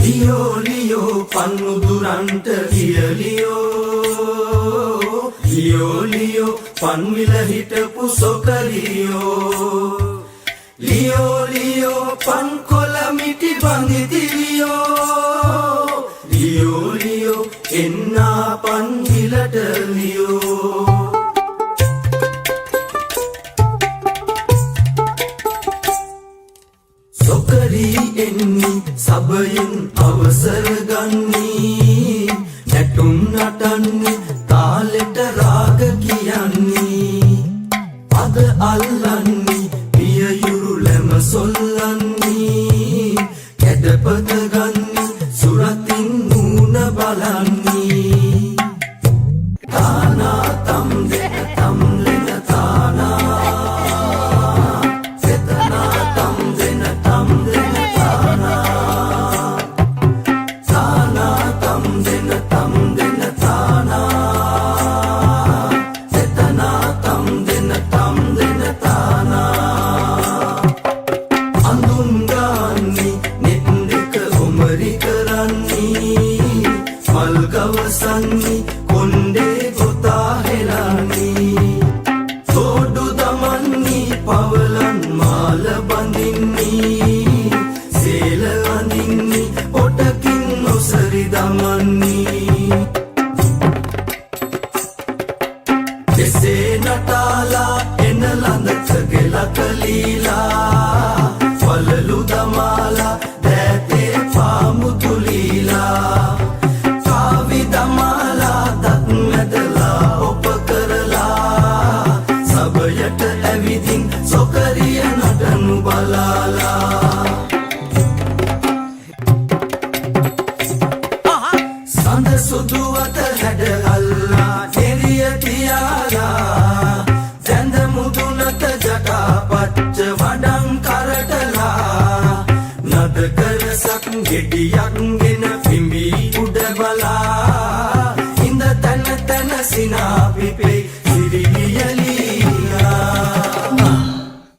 ලියෝ ලියෝ පන්මුදුරන්ට ලියලියෝ ලියෝ ලියෝ පන්විල හිටපු සොකලියෝ ලියෝ ලියෝ පන් කොළ මිටි බඳිතිලියෝ ලියෝ ලියෝ එන්නා පන්විලට ලියෝ සොකරී එන්නි සබයෙන් අවසර ගන්නී නැටුම් නටන්නේ තාලෙට රාග කියන්නේ පද අල්ලන්නේ පියයුරු ලැම සොල්ලන්නේ කැඩපත ගන්නේ සුරතින් නූන බලන්නේ තානා තම් දෙන තම් ලෙන තානා සෙතනා තම් දෙන තම් දෙන තානා තානා තම් දෙන තම් දෙන තානා සෙතනා තම් දෙන තම් දෙන තානා අඳුන් ගාන්නේ නෙත් දෙක ඔමරි කරන්නේ මල් ගවසන්නේ කොණ්ඩේ ගොතා හෙලන්නේ තෝඩු දමන්නේ පවලන් මාල බඳින්නේ සේල අඳින්නේ ඔටකින් නොසරි දමන්නේ එසේ නටාලා එන ළඟට ගෙලක ලීලා වලලු දමාලා දෑතේ පාමුතුලීලා කාවි දමාලා දත් මැදලා ඔප කරලා සබයට ඇවිදින් සොකරිය නටනු බලාලා සඳ සුදු අත හැඩ අල්ලා නෙරිය තියාලා දැඳ මුදුනට ජටා පච්ච වඩම් කරටලා නද කරසක් ගෙඩියක් ගෙන පිඹී උඩ බලා ඉඳ තැන තැන සිනා පිපේ